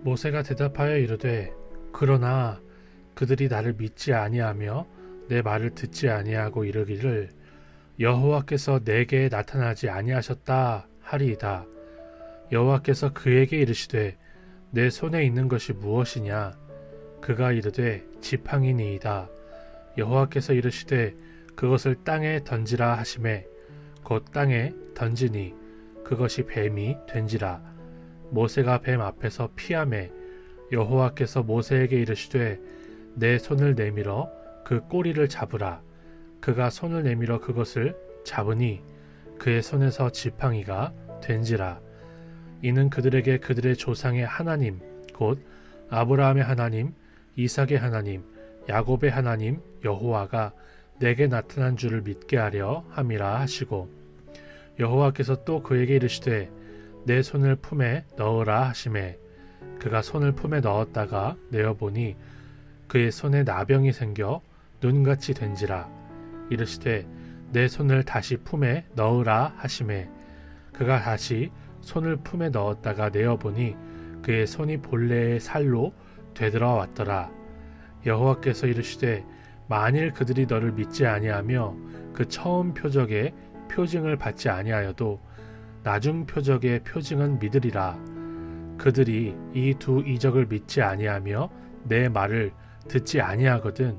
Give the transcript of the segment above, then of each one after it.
모세가 대답하여 이르되 그러나 그들이 나를 믿지 아니하며 내 말을 듣지 아니하고 이르기를 여호와께서 내게 나타나지 아니하셨다 하리이다. 여호와께서 그에게 이르시되 내 손에 있는 것이 무엇이냐? 그가 이르되 지팡이니이다. 여호와께서 이르시되 그것을 땅에 던지라 하시매 곧 땅에 던지니 그것이 뱀이 된지라. 모세가 뱀 앞에서 피하매 여호와께서 모세에게 이르시되 내 손을 내밀어 그 꼬리를 잡으라. 그가 손을 내밀어 그것을 잡으니 그의 손에서 지팡이가 된지라. 이는 그들에게 그들의 조상의 하나님 곧 아브라함의 하나님, 이삭의 하나님, 야곱의 하나님 여호와가 내게 나타난 줄을 믿게 하려 함이라 하시고, 여호와께서 또 그에게 이르시되 내 손을 품에 넣으라 하시매 그가 손을 품에 넣었다가 내어보니 그의 손에 나병이 생겨 눈같이 된지라. 이르시되 내 손을 다시 품에 넣으라 하시매 그가 다시 손을 품에 넣었다가 내어보니 그의 손이 본래의 살로 되돌아왔더라. 여호와께서 이르시되 만일 그들이 너를 믿지 아니하며 그 처음 표적의 표징을 받지 아니하여도 나중 표적의 표징은 믿으리라. 그들이 이 두 이적을 믿지 아니하며 내 말을 듣지 아니하거든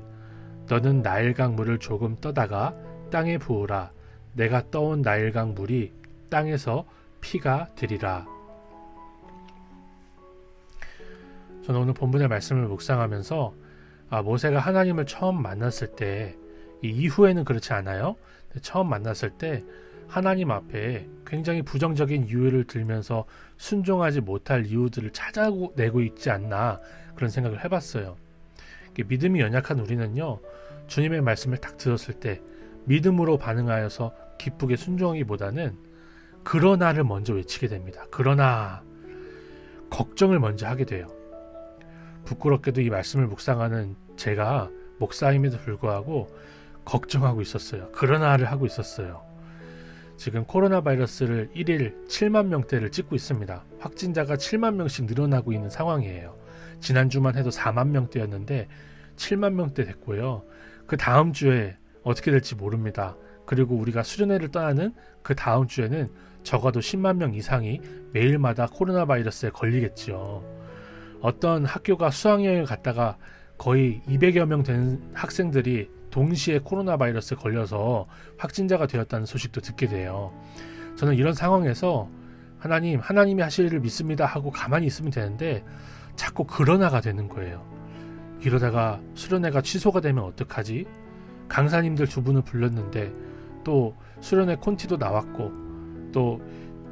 너는 나일강 물을 조금 떠다가 땅에 부으라. 내가 떠온 나일강 물이 땅에서 피가 되리라. 저는 오늘 본문의 말씀을 묵상하면서 모세가 하나님을 처음 만났을 때, 이 이후에는 그렇지 않아요? 처음 만났을 때 하나님 앞에 굉장히 부정적인 이유를 들면서 순종하지 못할 이유들을 찾아내고 있지 않나, 그런 생각을 해봤어요. 믿음이 연약한 우리는요, 주님의 말씀을 딱 들었을 때 믿음으로 반응하여서 기쁘게 순종하기보다는 그러나를 먼저 외치게 됩니다. 그러나 걱정을 먼저 하게 돼요. 부끄럽게도 이 말씀을 묵상하는 제가 목사임에도 불구하고 걱정하고 있었어요. 그러나를 하고 있었어요. 지금 코로나 바이러스를 1일 7만 명대를 찍고 있습니다. 확진자가 7만 명씩 늘어나고 있는 상황이에요. 지난주만 해도 4만 명대였는데 7만 명대 됐고요. 그 다음 주에 어떻게 될지 모릅니다. 그리고 우리가 수련회를 떠나는 그 다음 주에는 적어도 10만 명 이상이 매일마다 코로나 바이러스에 걸리겠죠. 어떤 학교가 수학여행을 갔다가 거의 200여 명 되는 학생들이 동시에 코로나 바이러스에 걸려서 확진자가 되었다는 소식도 듣게 돼요. 저는 이런 상황에서 하나님이 하실 일을 믿습니다 하고 가만히 있으면 되는데 자꾸 그러나가 되는 거예요. 이러다가 수련회가 취소가 되면 어떡하지? 강사님들 2분을 불렀는데 또 수련회 콘티도 나왔고 또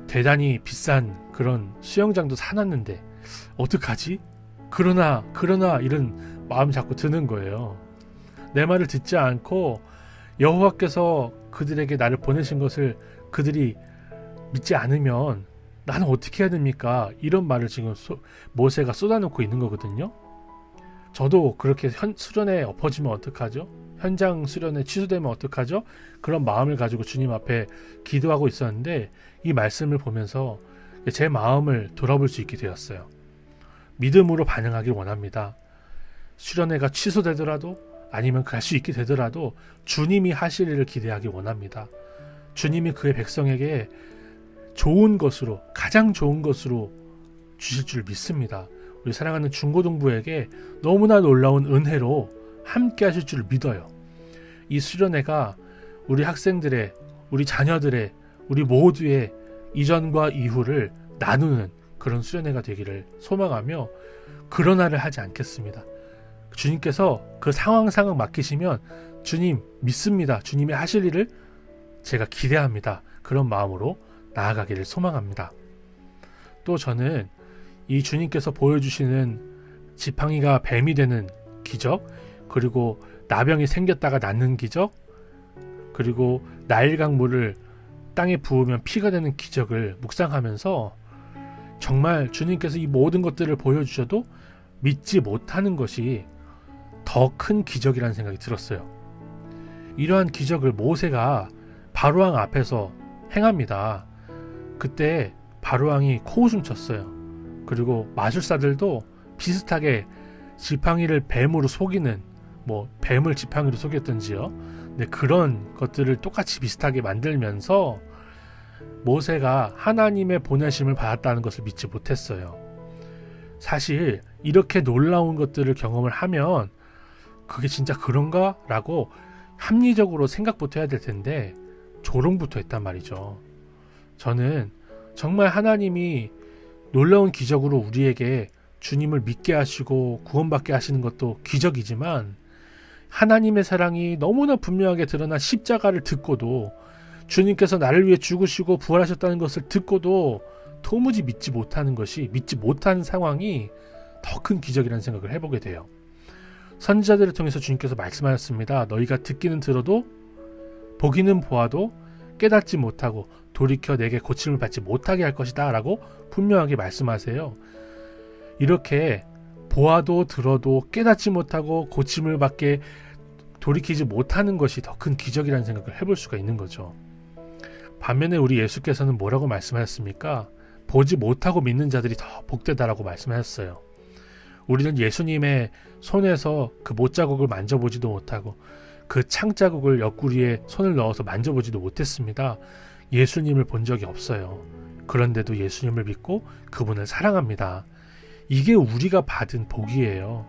대단히 비싼 그런 수영장도 사놨는데 어떡하지? 그러나 이런 마음이 자꾸 드는 거예요. 내 말을 듣지 않고 여호와께서 그들에게 나를 보내신 것을 그들이 믿지 않으면 나는 어떻게 해야 됩니까? 이런 말을 지금 모세가 쏟아놓고 있는 거거든요. 저도 그렇게 수련회 엎어지면 어떡하죠? 현장 수련회 취소되면 어떡하죠? 그런 마음을 가지고 주님 앞에 기도하고 있었는데 이 말씀을 보면서 제 마음을 돌아볼 수 있게 되었어요. 믿음으로 반응하길 원합니다. 수련회가 취소되더라도 아니면 갈 수 있게 되더라도 주님이 하실 일을 기대하길 원합니다. 주님이 그의 백성에게 좋은 것으로, 가장 좋은 것으로 주실 줄 믿습니다. 우리 사랑하는 중고등부에게 너무나 놀라운 은혜로 함께 하실 줄 믿어요. 이 수련회가 우리 학생들의, 우리 자녀들의, 우리 모두의 이전과 이후를 나누는 그런 수련회가 되기를 소망하며 그러나를 하지 않겠습니다. 주님께서 그 상황 맡기시면 주님 믿습니다. 주님이 하실 일을 제가 기대합니다. 그런 마음으로 나아가기를 소망합니다. 또 저는 이 주님께서 보여주시는 지팡이가 뱀이 되는 기적, 그리고 나병이 생겼다가 낫는 기적, 그리고 나일강 물을 땅에 부으면 피가 되는 기적을 묵상하면서 정말 주님께서 이 모든 것들을 보여주셔도 믿지 못하는 것이 더 큰 기적이라는 생각이 들었어요. 이러한 기적을 모세가 바로왕 앞에서 행합니다. 그때 바로왕이 코웃음 쳤어요. 그리고 마술사들도 비슷하게 지팡이를 뱀으로 속이는, 뱀을 지팡이로 속였던지요. 네, 그런 것들을 똑같이 비슷하게 만들면서 모세가 하나님의 보내심을 받았다는 것을 믿지 못했어요. 사실 이렇게 놀라운 것들을 경험을 하면 그게 진짜 그런가? 라고 합리적으로 생각부터 해야 될 텐데 조롱부터 했단 말이죠. 저는 정말 하나님이 놀라운 기적으로 우리에게 주님을 믿게 하시고 구원받게 하시는 것도 기적이지만, 하나님의 사랑이 너무나 분명하게 드러난 십자가를 듣고도, 주님께서 나를 위해 죽으시고 부활하셨다는 것을 듣고도 도무지 믿지 못하는 상황이 더 큰 기적이라는 생각을 해보게 돼요. 선지자들을 통해서 주님께서 말씀하셨습니다. 너희가 듣기는 들어도 보기는 보아도 깨닫지 못하고 돌이켜 내게 고침을 받지 못하게 할 것이다 라고 분명하게 말씀하세요. 이렇게 보아도 들어도 깨닫지 못하고 고침을 받게 돌이키지 못하는 것이 더 큰 기적이라는 생각을 해볼 수가 있는 거죠. 반면에 우리 예수께서는 뭐라고 말씀하셨습니까? 보지 못하고 믿는 자들이 더 복되다라고 말씀하셨어요. 우리는 예수님의 손에서 그 못자국을 만져보지도 못하고 그 창자국을 옆구리에 손을 넣어서 만져보지도 못했습니다. 예수님을 본 적이 없어요. 그런데도 예수님을 믿고 그분을 사랑합니다. 이게 우리가 받은 복이에요.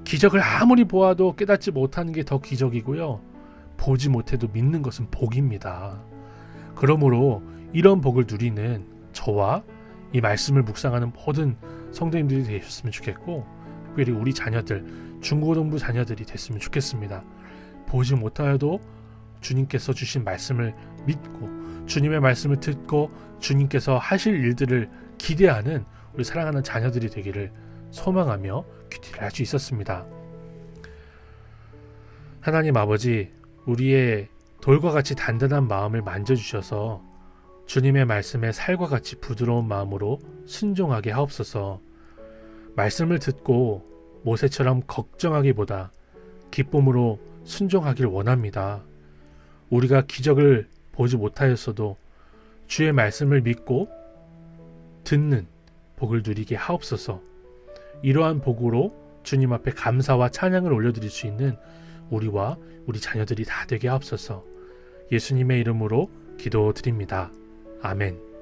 기적을 아무리 보아도 깨닫지 못하는 게 더 기적이고요. 보지 못해도 믿는 것은 복입니다. 그러므로 이런 복을 누리는 저와 이 말씀을 묵상하는 모든 성도님들이 되셨으면 좋겠고, 특별히 우리 자녀들, 중고등부 자녀들이 됐으면 좋겠습니다. 보지 못하여도 주님께서 주신 말씀을 믿고 주님의 말씀을 듣고 주님께서 하실 일들을 기대하는 우리 사랑하는 자녀들이 되기를 소망하며 큐티를 할 수 있었습니다. 하나님 아버지, 우리의 돌과 같이 단단한 마음을 만져주셔서 주님의 말씀에 살과 같이 부드러운 마음으로 순종하게 하옵소서. 말씀을 듣고 모세처럼 걱정하기보다 기쁨으로 순종하길 원합니다. 우리가 기적을 보지 못하였어도 주의 말씀을 믿고 듣는 복을 누리게 하옵소서. 이러한 복으로 주님 앞에 감사와 찬양을 올려드릴 수 있는 우리와 우리 자녀들이 다 되게 하옵소서. 예수님의 이름으로 기도드립니다. 아멘.